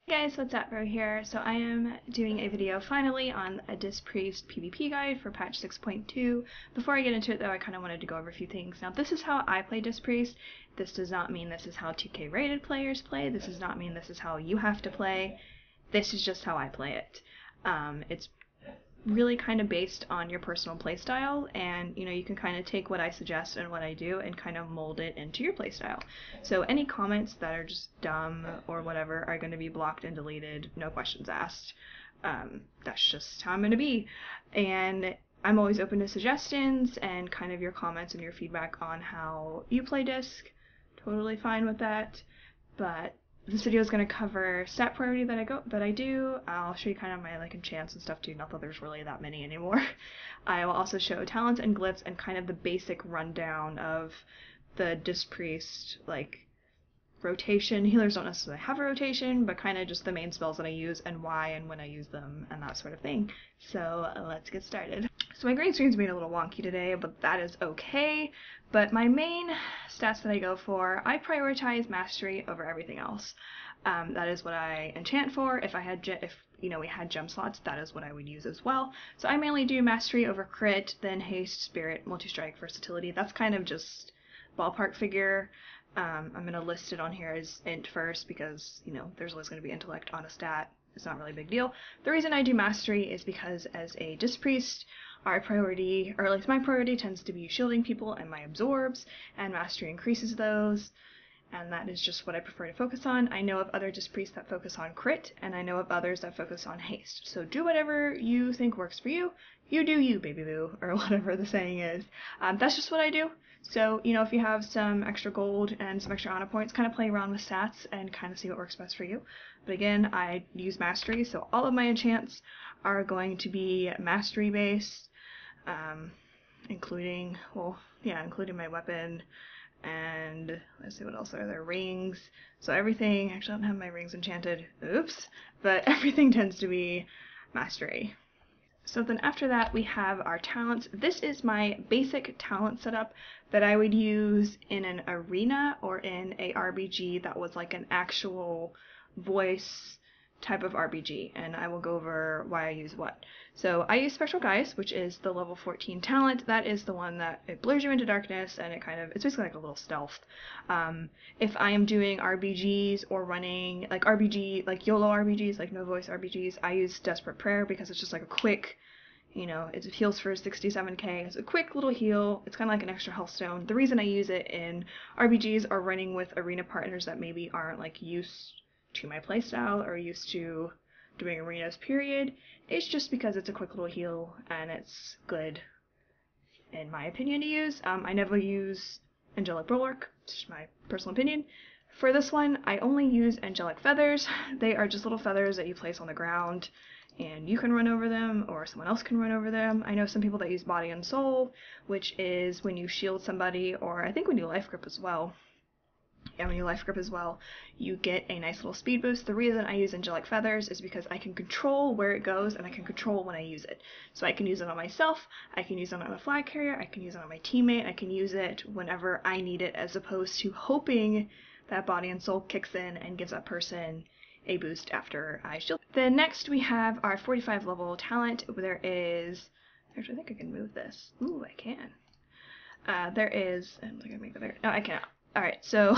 Hey guys, what's up? Ro here. So I am doing a video finally on a Disc Priest PvP guide for patch 6.2. Before I get into it though, I kind of wanted to go over a few things. Now this is how I play Disc Priest. This does not mean this is how 2K rated players play. This does not mean this is how you have to play. This is just how I play it. It's really kind of based on your personal playstyle, and you can kind of take what I suggest and what I do and kind of mold it into your playstyle. So any comments that are just dumb or whatever are going to be blocked and deleted, no questions asked. That's just how I'm going to be, and I'm always open to suggestions and kind of your comments and your feedback on how you play Disc. Totally fine with that, but this video is going to cover stat priority that I do. I'll show you kind of my enchants and stuff too, not that there's really that many anymore. I will also show talents and glyphs and kind of the basic rundown of the Disc Priest rotation. Healers don't necessarily have a rotation, but kind of just the main spells that I use and why and when I use them and that sort of thing. So let's get started. So my green screen's being a little wonky today, but that is okay. But my main stats that I go for, I prioritize mastery over everything else. That is what I enchant for. If we had gem slots, that is what I would use as well. So I mainly do mastery over crit, then haste, spirit, multi-strike, versatility. That's kind of just ballpark figure. I'm going to list it on here as int first because, there's always going to be intellect on a stat. It's not really a big deal. The reason I do mastery is because as a Disc Priest, our priority, or at least my priority, tends to be shielding people and my absorbs, and mastery increases those, and that is just what I prefer to focus on. I know of other Disc Priests that focus on crit, and I know of others that focus on haste. So do whatever you think works for you. You do you, baby boo, or whatever the saying is. That's just what I do. So, if you have some extra gold and some extra honor points, kind of play around with stats and kind of see what works best for you. But again, I use mastery, so all of my enchants are going to be mastery based, including my weapon, and let's see what else are there, rings. So everything, actually I don't have my rings enchanted, oops, but everything tends to be mastery. So then after that we have our talents. This is my basic talent setup that I would use in an arena or in a RBG that was like an actual voice type of RBG, and I will go over why I use what. So I use Spectral Geist, which is the level 14 talent. That is the one that it blurs you into darkness, and it's basically like a little stealth. If I am doing RBGs or running like YOLO RBGs, like no voice RBGs, I use Desperate Prayer because it's just like a quick, it heals for 67k. It's a quick little heal. It's kind of like an extra health stone. The reason I use it in RBGs or running with arena partners that maybe aren't used to my playstyle or used to doing arenas period is just because it's a quick little heal and it's good in my opinion to use. I never use Angelic Bulwark, just my personal opinion. For this one, I only use Angelic Feathers. They are just little feathers that you place on the ground and you can run over them or someone else can run over them. I know some people that use Body and Soul, which is when you shield somebody, or I think when you life grip as well. Yeah, when you life grip as well, you get a nice little speed boost. The reason I use Angelic Feathers is because I can control where it goes and I can control when I use it. So I can use it on myself, I can use it on a flag carrier, I can use it on my teammate, I can use it whenever I need it, as opposed to hoping that Body and Soul kicks in and gives that person a boost after I shield. Then next we have our 45 level talent. There is, actually I think I can move this. Ooh, I can. There is, I'm not gonna make that bigger. No, I cannot. Alright, so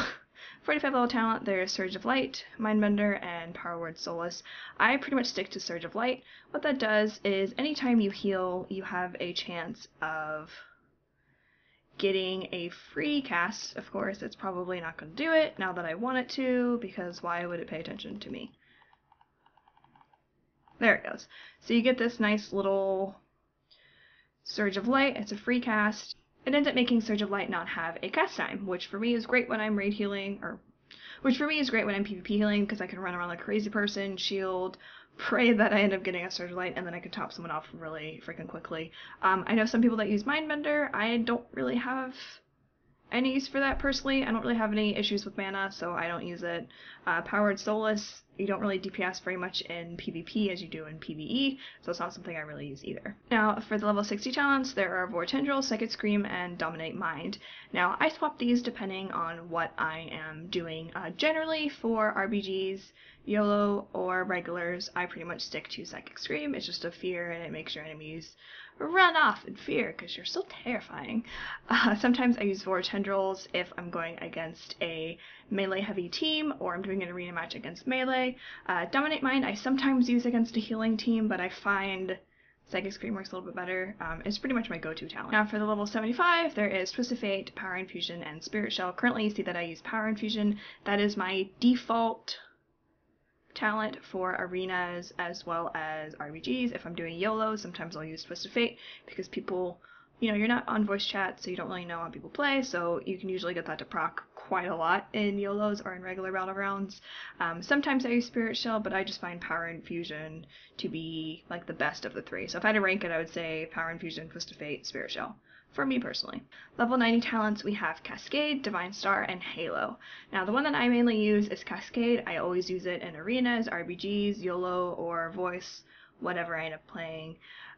45 level talent, there's Surge of Light, Mindbender, and Power Word Solace. I pretty much stick to Surge of Light. What that does is anytime you heal, you have a chance of getting a free cast. Of course, it's probably not going to do it now that I want it to, because why would it pay attention to me? There it goes. So you get this nice little Surge of Light. It's a free cast. It ends up making Surge of Light not have a cast time, which for me is great when I'm raid healing, which for me is great when I'm PvP healing, because I can run around like a crazy person, shield, pray that I end up getting a Surge of Light, and then I can top someone off really freaking quickly. I know some people that use Mindbender. I don't really have any use for that personally. I don't really have any issues with mana, so I don't use it. Powered Solace you don't really DPS very much in PvP as you do in PvE, so it's not something I really use either. Now, for the level 60 talents, there are Vor Tendril, Psychic Scream, and Dominate Mind. Now, I swap these depending on what I am doing. Generally, for RBGs, YOLO, or regulars, I pretty much stick to Psychic Scream. It's just a fear, and it makes your enemies run off in fear because you're so terrifying. Sometimes I use Vor Tendrils if I'm going against a melee heavy team or I'm doing an arena match against melee. Dominate Mind I sometimes use against a healing team, but I find Psychic Scream works a little bit better. It's pretty much my go-to talent. Now for the level 75, there is Twist of Fate, Power Infusion, and Spirit Shell. Currently you see that I use Power Infusion. That is my default talent for arenas as well as RBGs. If I'm doing YOLO, sometimes I'll use Twist of Fate because people, you're not on voice chat, so you don't really know how people play, so you can usually get that to proc quite a lot in YOLOs or in regular battlegrounds. Sometimes I use Spirit Shell, but I just find Power Infusion to be like the best of the three. So if I had to rank it, I would say Power Infusion, Twist of Fate, Spirit Shell. For me personally. Level 90 talents, we have Cascade, Divine Star, and Halo. Now the one that I mainly use is Cascade. I always use it in arenas, RBGs, YOLO, or voice, whatever I end up playing.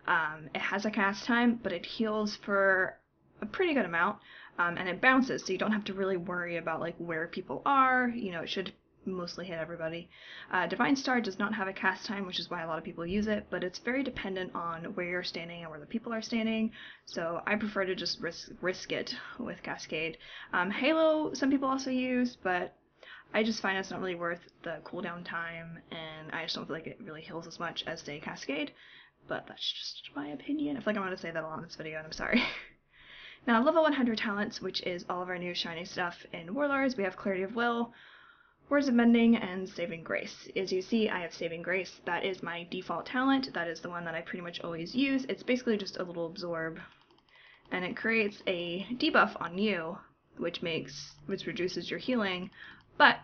It has a cast time, but it heals for a pretty good amount, and it bounces, so you don't have to really worry about like where people are. It should mostly hit everybody. Divine Star does not have a cast time, which is why a lot of people use it, but it's very dependent on where you're standing and where the people are standing, so I prefer to just risk it with Cascade. Halo, some people also use, but I just find it's not really worth the cooldown time, and I just don't feel like it really heals as much as, say, Cascade, but that's just my opinion. I feel like I'm going to say that a lot in this video, and I'm sorry. Now, level 100 talents, which is all of our new shiny stuff in Warlords, we have Clarity of Will, Words of Mending, and Saving Grace. As you see, I have Saving Grace. That is my default talent. That is the one that I pretty much always use. It's basically just a little absorb, and it creates a debuff on you, which reduces your healing, but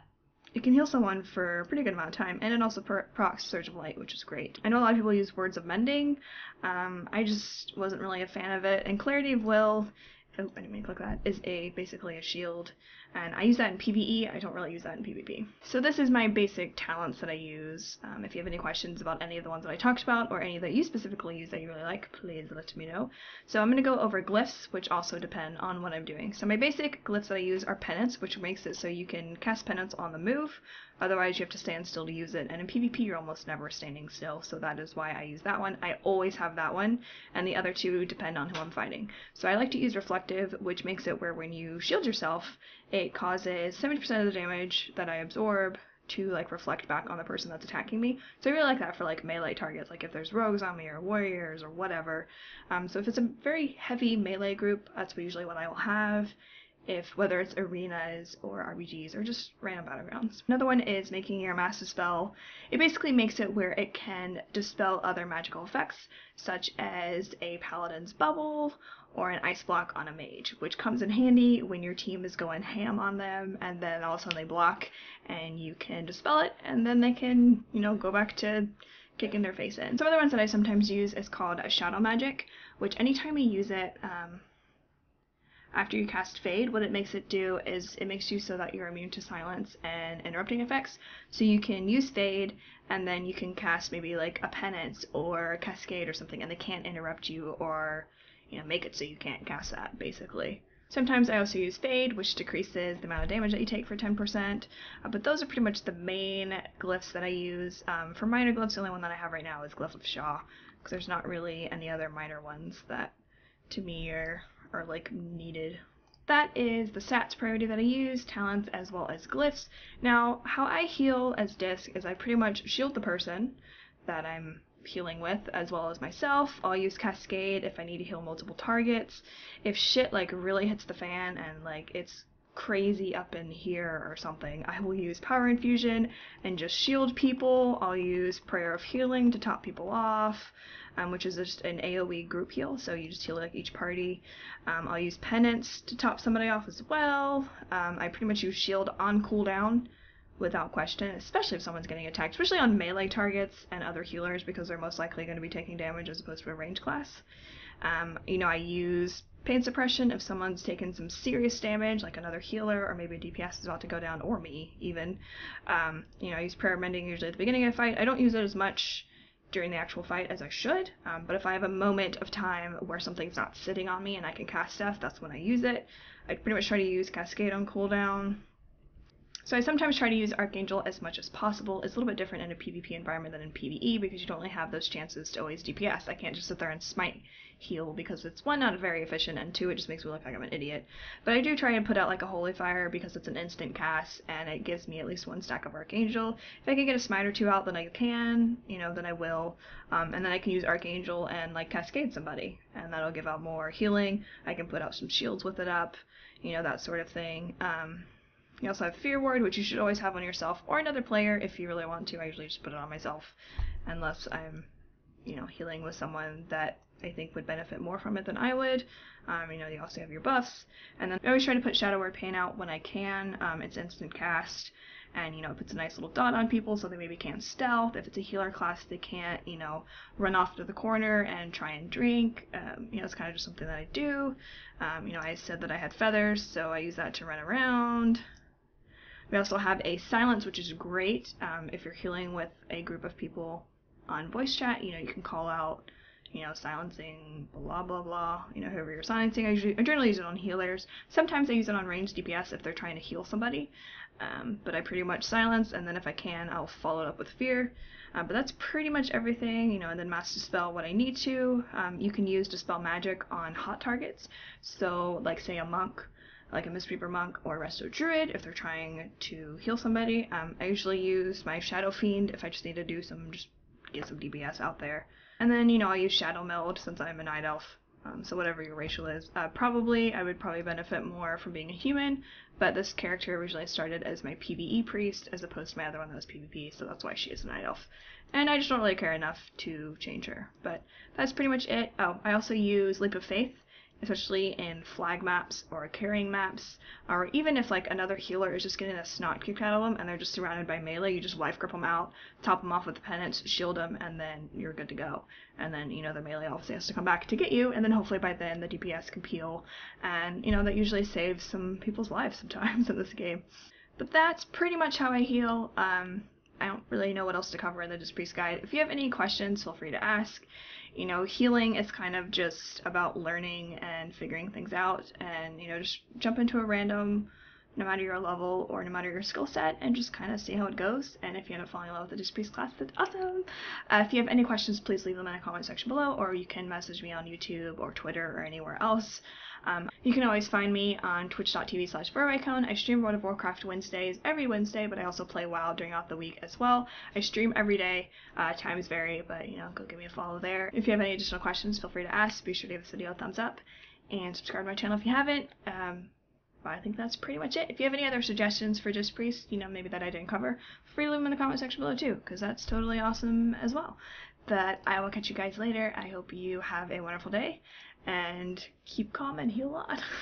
it can heal someone for a pretty good amount of time, and it also procs Surge of Light, which is great. I know a lot of people use Words of Mending. I just wasn't really a fan of it, and Clarity of Will, oh, I didn't mean to click that, is basically a shield, and I use that in PvE. I don't really use that in PvP. So this is my basic talents that I use. If you have any questions about any of the ones that I talked about, or any that you specifically use that you really like, please let me know. So I'm going to go over glyphs, which also depend on what I'm doing. So my basic glyphs that I use are Penance, which makes it so you can cast Penance on the move, otherwise you have to stand still to use it, and in PvP you're almost never standing still, so that is why I use that one. I always have that one, and the other two depend on who I'm fighting. So I like to use Reflective, which makes it where when you shield yourself, it causes 70% of the damage that I absorb to like reflect back on the person that's attacking me. So I really like that for like melee targets, like if there's rogues on me or warriors or whatever. So if it's a very heavy melee group, that's usually what I will have. Whether it's arenas or RBGs or just random battlegrounds. Another one is making your Mass Dispel. It basically makes it where it can dispel other magical effects, such as a Paladin's Bubble or an Ice Block on a Mage, which comes in handy when your team is going ham on them, and then all of a sudden they block, and you can dispel it, and then they can, go back to kicking their face in. Some other ones that I sometimes use is called a Shadow Magic, which anytime you use it, after you cast Fade, what it makes it do is it makes you so that you're immune to silence and interrupting effects. So you can use Fade, and then you can cast maybe like a Penance or a Cascade or something, and they can't interrupt you or, make it so you can't cast that, basically. Sometimes I also use Fade, which decreases the amount of damage that you take for 10%, but those are pretty much the main glyphs that I use. For minor glyphs, the only one that I have right now is Glyph of Shaw, because there's not really any other minor ones that, to me, are like needed. That is the stats priority that I use, talents as well as glyphs. Now, how I heal as Disc is I pretty much shield the person that I'm healing with, as well as myself. I'll use Cascade if I need to heal multiple targets. If shit like really hits the fan and like it's crazy up in here or something, I will use Power Infusion and just shield people. I'll use Prayer of Healing to top people off, which is just an AoE group heal, so you just heal like each party. I'll use Penance to top somebody off as well. I pretty much use Shield on cooldown without question, especially if someone's getting attacked, especially on melee targets and other healers, because they're most likely going to be taking damage as opposed to a range class. I use pain suppression if someone's taken some serious damage, like another healer or maybe a DPS is about to go down, or me even. You know, I use prayer mending usually at the beginning of the fight. I don't use it as much during the actual fight as I should, but if I have a moment of time where something's not sitting on me and I can cast stuff, that's when I use it. I pretty much try to use Cascade on cooldown. So I sometimes try to use Archangel as much as possible. It's a little bit different in a PvP environment than in PvE because you don't really have those chances to always DPS. I can't just sit there and smite heal because it's, one, not very efficient, and two, it just makes me look like I'm an idiot. But I do try and put out like a Holy Fire because it's an instant cast and it gives me at least one stack of Archangel. If I can get a smite or two out, then I can, you know, then I will. And then I can use Archangel and like Cascade somebody, and that'll give out more healing. I can put out some shields with it up, you know, that sort of thing. You also have Fear Ward, which you should always have on yourself or another player if you really want to. I usually just put it on myself unless I'm, you know, healing with someone that I think would benefit more from it than I would. You know, you also have your buffs. And then I always try to put Shadow Word Pain out when I can. It's instant cast, and, you know, it puts a nice little dot on people so they maybe can't stealth. If it's a healer class, they can't, you know, run off to the corner and try and drink. You know, it's kind of just something that I do. You know, I said that I had feathers, so I use that to run around. We also have a silence, which is great if you're healing with a group of people on voice chat. You know, you can call out, you know, silencing blah blah blah, you know, whoever you're silencing. I generally use it on healers. Sometimes I use it on ranged DPS if they're trying to heal somebody, but I pretty much silence, and then if I can, I'll follow it up with fear. But that's pretty much everything, you know, and then mass dispel when I need to. You can use dispel magic on hot targets, so like say a monk, like a Mistreaper monk or a Resto Druid if they're trying to heal somebody. I usually use my Shadow Fiend if I just need to do some, just get some DPS out there. And then, you know, I'll use Shadow Meld since I'm a Night Elf, so whatever your racial is. I would probably benefit more from being a human, but this character originally started as my PvE priest as opposed to my other one that was PvP, so that's why she is a Night Elf. And I just don't really care enough to change her, but that's pretty much it. Oh, I also use Leap of Faith, especially in flag maps or carrying maps, or even if like another healer is just getting a snot kicked out of them and they're just surrounded by melee, you just life grip them out, top them off with the penance, shield them, and then you're good to go. And then, you know, the melee obviously has to come back to get you, and then hopefully by then the DPS can peel, and, you know, that usually saves some people's lives sometimes in this game. But that's pretty much how I heal. I don't really know what else to cover in the Disc Priest guide. If you have any questions, feel free to ask. You know, healing is kind of just about learning and figuring things out, and, you know, just jump into a random, no matter your level or no matter your skill set, and just kind of see how it goes. And if you end up falling in love with the Disc Priest class, that's awesome. If you have any questions, please leave them in the comment section below, or you can message me on YouTube or Twitter or anywhere else. You can always find me on twitch.tv/VerWayCone. I stream World of Warcraft Wednesdays every Wednesday, but I also play WoW during the week as well. I stream every day. Times vary, but, you know, go give me a follow there. If you have any additional questions, feel free to ask. Be sure to give this video a thumbs up and subscribe to my channel if you haven't. But I think that's pretty much it. If you have any other suggestions for Disc Priest, you know, maybe that I didn't cover, feel free to leave them in the comment section below too, because that's totally awesome as well. But I will catch you guys later. I hope you have a wonderful day, and keep calm and heal a lot.